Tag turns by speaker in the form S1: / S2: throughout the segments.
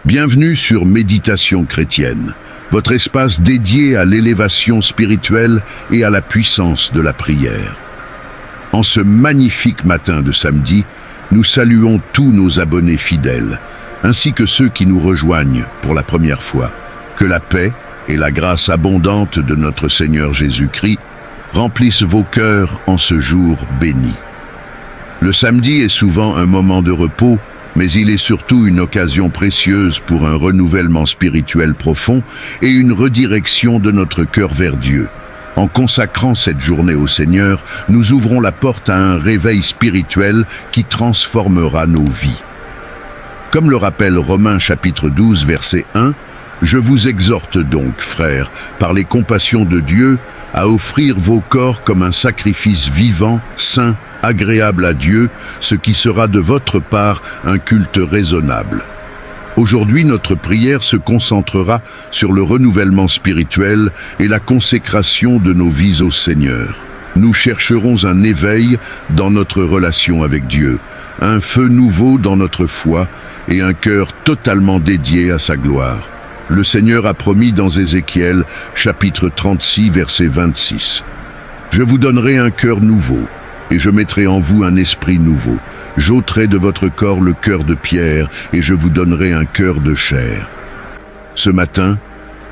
S1: Bienvenue sur Méditation chrétienne, votre espace dédié à l'élévation spirituelle et à la puissance de la prière. En ce magnifique matin de samedi, nous saluons tous nos abonnés fidèles, ainsi que ceux qui nous rejoignent pour la première fois. Que la paix et la grâce abondante de notre Seigneur Jésus-Christ remplissent vos cœurs en ce jour béni. Le samedi est souvent un moment de repos, mais il est surtout une occasion précieuse pour un renouvellement spirituel profond et une redirection de notre cœur vers Dieu. En consacrant cette journée au Seigneur, nous ouvrons la porte à un réveil spirituel qui transformera nos vies. Comme le rappelle Romains chapitre 12, verset 1, « Je vous exhorte donc, frères, par les compassions de Dieu, à offrir vos corps comme un sacrifice vivant, saint, agréable à Dieu, ce qui sera de votre part un culte raisonnable. » Aujourd'hui, notre prière se concentrera sur le renouvellement spirituel et la consécration de nos vies au Seigneur. Nous chercherons un éveil dans notre relation avec Dieu, un feu nouveau dans notre foi et un cœur totalement dédié à sa gloire. Le Seigneur a promis dans Ézéchiel, chapitre 36, verset 26. « Je vous donnerai un cœur nouveau, et je mettrai en vous un esprit nouveau. J'ôterai de votre corps le cœur de pierre, et je vous donnerai un cœur de chair. » Ce matin,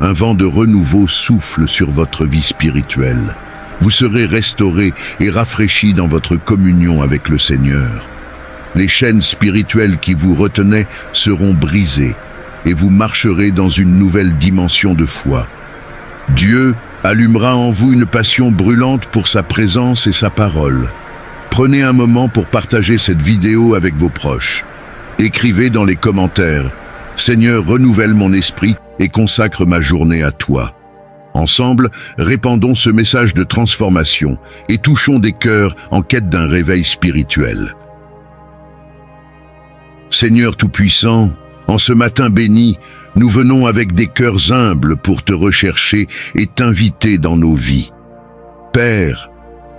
S1: un vent de renouveau souffle sur votre vie spirituelle. Vous serez restaurés et rafraîchis dans votre communion avec le Seigneur. Les chaînes spirituelles qui vous retenaient seront brisées, et vous marcherez dans une nouvelle dimension de foi. Dieu allumera en vous une passion brûlante pour sa présence et sa parole. Prenez un moment pour partager cette vidéo avec vos proches. Écrivez dans les commentaires « Seigneur, renouvelle mon esprit et consacre ma journée à toi ». Ensemble, répandons ce message de transformation et touchons des cœurs en quête d'un réveil spirituel. Seigneur Tout-Puissant, en ce matin béni, nous venons avec des cœurs humbles pour te rechercher et t'inviter dans nos vies. Père,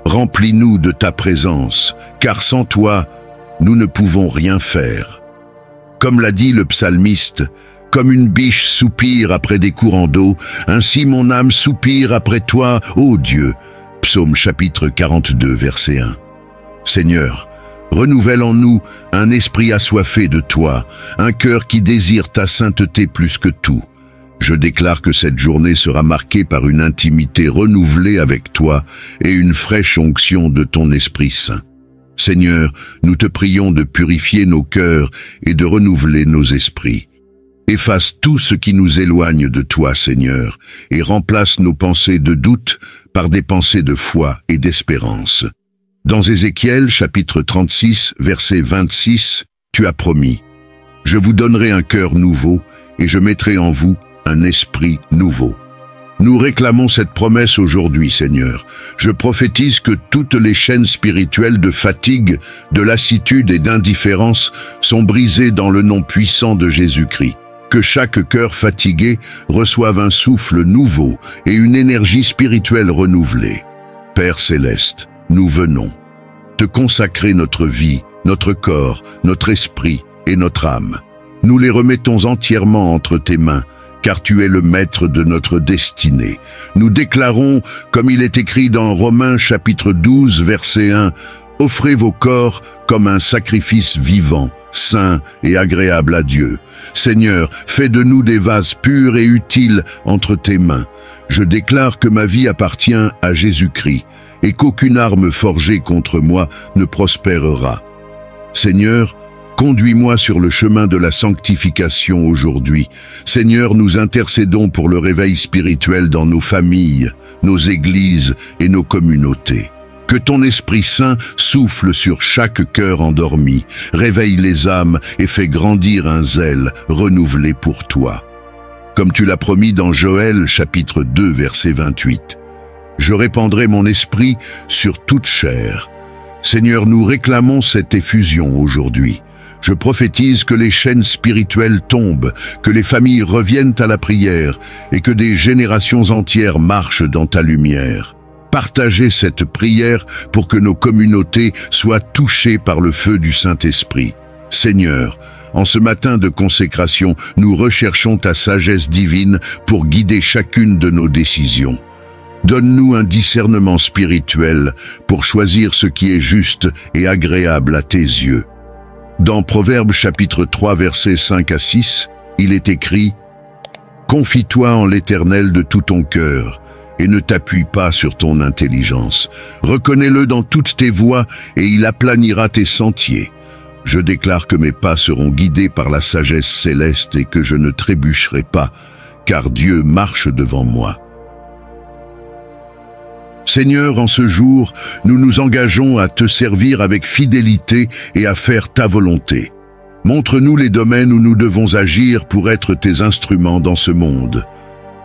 S1: remplis-nous de ta présence, car sans toi, nous ne pouvons rien faire. Comme l'a dit le psalmiste, « Comme une biche soupire après des courants d'eau, ainsi mon âme soupire après toi, ô Dieu. » Psaume chapitre 42, verset 1. Seigneur, renouvelle en nous un esprit assoiffé de toi, un cœur qui désire ta sainteté plus que tout. Je déclare que cette journée sera marquée par une intimité renouvelée avec toi et une fraîche onction de ton Esprit Saint. Seigneur, nous te prions de purifier nos cœurs et de renouveler nos esprits. Efface tout ce qui nous éloigne de toi, Seigneur, et remplace nos pensées de doute par des pensées de foi et d'espérance. Dans Ézéchiel, chapitre 36, verset 26, tu as promis « Je vous donnerai un cœur nouveau et je mettrai en vous un esprit nouveau. » Nous réclamons cette promesse aujourd'hui, Seigneur. Je prophétise que toutes les chaînes spirituelles de fatigue, de lassitude et d'indifférence sont brisées dans le nom puissant de Jésus-Christ. Que chaque cœur fatigué reçoive un souffle nouveau et une énergie spirituelle renouvelée. Père céleste, nous venons te consacrer notre vie, notre corps, notre esprit et notre âme. Nous les remettons entièrement entre tes mains, car tu es le maître de notre destinée. Nous déclarons, comme il est écrit dans Romains chapitre 12, verset 1, « Offrez vos corps comme un sacrifice vivant, saint et agréable à Dieu. Seigneur, fais de nous des vases purs et utiles entre tes mains. Je déclare que ma vie appartient à Jésus-Christ et qu'aucune arme forgée contre moi ne prospérera. Seigneur, conduis-moi sur le chemin de la sanctification aujourd'hui. Seigneur, nous intercédons pour le réveil spirituel dans nos familles, nos églises et nos communautés. Que ton Esprit Saint souffle sur chaque cœur endormi, réveille les âmes et fait grandir un zèle renouvelé pour toi. Comme tu l'as promis dans Joël, chapitre 2, verset 28. Je répandrai mon esprit sur toute chair. Seigneur, nous réclamons cette effusion aujourd'hui. Je prophétise que les chaînes spirituelles tombent, que les familles reviennent à la prière et que des générations entières marchent dans ta lumière. Partagez cette prière pour que nos communautés soient touchées par le feu du Saint-Esprit. Seigneur, En ce matin de consécration, nous recherchons ta sagesse divine pour guider chacune de nos décisions. Donne-nous un discernement spirituel pour choisir ce qui est juste et agréable à tes yeux. Dans Proverbes chapitre 3 versets 5 à 6, il est écrit « Confie-toi en l'Éternel de tout ton cœur et ne t'appuie pas sur ton intelligence. Reconnais-le dans toutes tes voies et il aplanira tes sentiers. Je déclare que mes pas seront guidés par la sagesse céleste et que je ne trébucherai pas, car Dieu marche devant moi. » Seigneur, en ce jour, nous nous engageons à te servir avec fidélité et à faire ta volonté. Montre-nous les domaines où nous devons agir pour être tes instruments dans ce monde.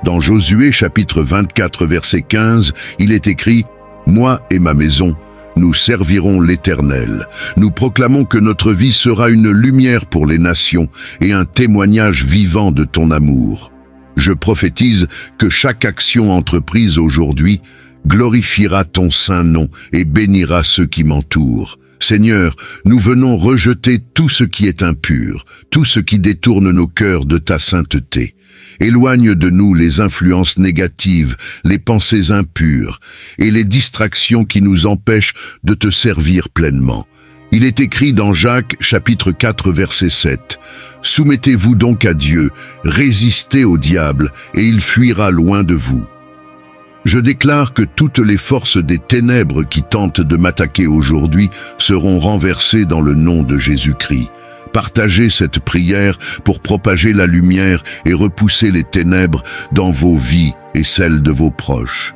S1: Dans Josué chapitre 24 verset 15, il est écrit « Moi et ma maison, nous servirons l'Éternel. Nous proclamons que notre vie sera une lumière pour les nations et un témoignage vivant de ton amour. » Je prophétise que chaque action entreprise aujourd'hui glorifiera ton saint nom et bénira ceux qui m'entourent. Seigneur, nous venons rejeter tout ce qui est impur, tout ce qui détourne nos cœurs de ta sainteté. Éloigne de nous les influences négatives, les pensées impures et les distractions qui nous empêchent de te servir pleinement. Il est écrit dans Jacques chapitre 4 verset 7, « Soumettez-vous donc à Dieu, résistez au diable et il fuira loin de vous. » Je déclare que toutes les forces des ténèbres qui tentent de m'attaquer aujourd'hui seront renversées dans le nom de Jésus-Christ. Partagez cette prière pour propager la lumière et repousser les ténèbres dans vos vies et celles de vos proches.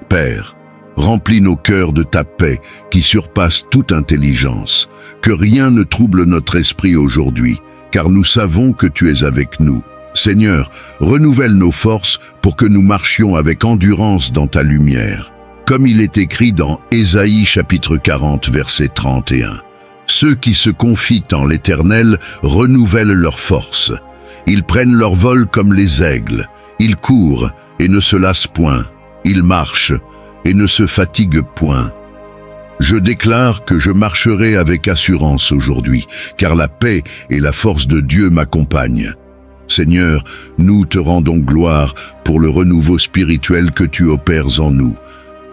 S1: Père, remplis nos cœurs de ta paix qui surpasse toute intelligence. Que rien ne trouble notre esprit aujourd'hui, car nous savons que tu es avec nous. Seigneur, renouvelle nos forces pour que nous marchions avec endurance dans ta lumière. Comme il est écrit dans Ésaïe chapitre 40 verset 31. Ceux qui se confient en l'Éternel renouvellent leurs forces. Ils prennent leur vol comme les aigles. Ils courent et ne se lassent point. Ils marchent et ne se fatiguent point. Je déclare que je marcherai avec assurance aujourd'hui, car la paix et la force de Dieu m'accompagnent. Seigneur, nous te rendons gloire pour le renouveau spirituel que tu opères en nous.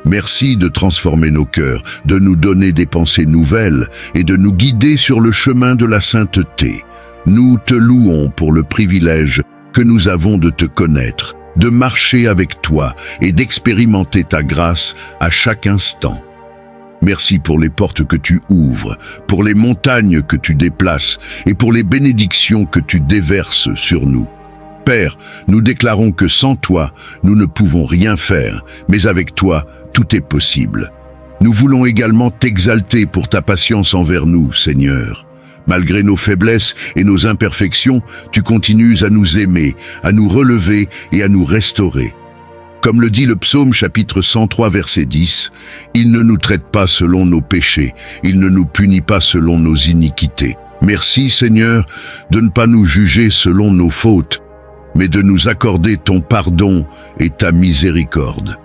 S1: Merci de transformer nos cœurs, de nous donner des pensées nouvelles et de nous guider sur le chemin de la sainteté. Nous te louons pour le privilège que nous avons de te connaître, de marcher avec toi et d'expérimenter ta grâce à chaque instant. Merci pour les portes que tu ouvres, pour les montagnes que tu déplaces et pour les bénédictions que tu déverses sur nous. Père, nous déclarons que sans toi, nous ne pouvons rien faire, mais avec toi, tout est possible. Nous voulons également t'exalter pour ta patience envers nous, Seigneur. Malgré nos faiblesses et nos imperfections, tu continues à nous aimer, à nous relever et à nous restaurer. Comme le dit le psaume chapitre 103 verset 10, « Il ne nous traite pas selon nos péchés, il ne nous punit pas selon nos iniquités. » Merci Seigneur de ne pas nous juger selon nos fautes, mais de nous accorder ton pardon et ta miséricorde.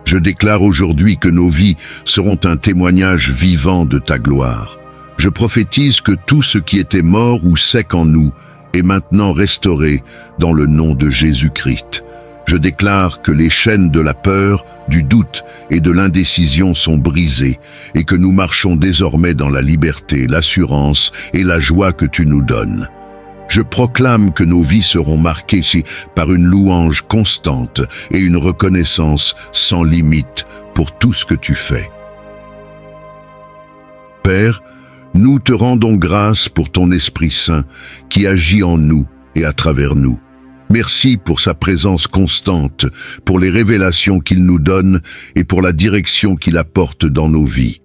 S1: Je déclare aujourd'hui que nos vies seront un témoignage vivant de ta gloire. Je prophétise que tout ce qui était mort ou sec en nous est maintenant restauré dans le nom de Jésus-Christ. Je déclare que les chaînes de la peur, du doute et de l'indécision sont brisées et que nous marchons désormais dans la liberté, l'assurance et la joie que tu nous donnes. Je proclame que nos vies seront marquées par une louange constante et une reconnaissance sans limite pour tout ce que tu fais. Père, nous te rendons grâce pour ton Esprit Saint qui agit en nous et à travers nous. Merci pour sa présence constante, pour les révélations qu'il nous donne et pour la direction qu'il apporte dans nos vies.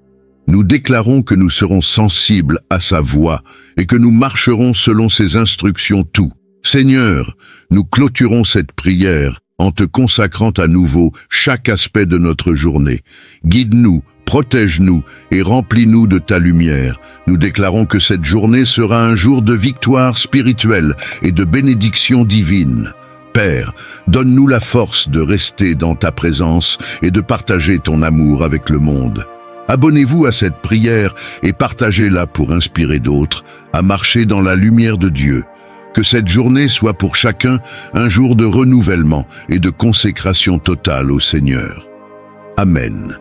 S1: Nous déclarons que nous serons sensibles à sa voix et que nous marcherons selon ses instructions tout. Seigneur, nous clôturons cette prière en te consacrant à nouveau chaque aspect de notre journée. Guide-nous, protège-nous et remplis-nous de ta lumière. Nous déclarons que cette journée sera un jour de victoire spirituelle et de bénédiction divine. Père, donne-nous la force de rester dans ta présence et de partager ton amour avec le monde. Abonnez-vous à cette prière et partagez-la pour inspirer d'autres à marcher dans la lumière de Dieu. Que cette journée soit pour chacun un jour de renouvellement et de consécration totale au Seigneur. Amen.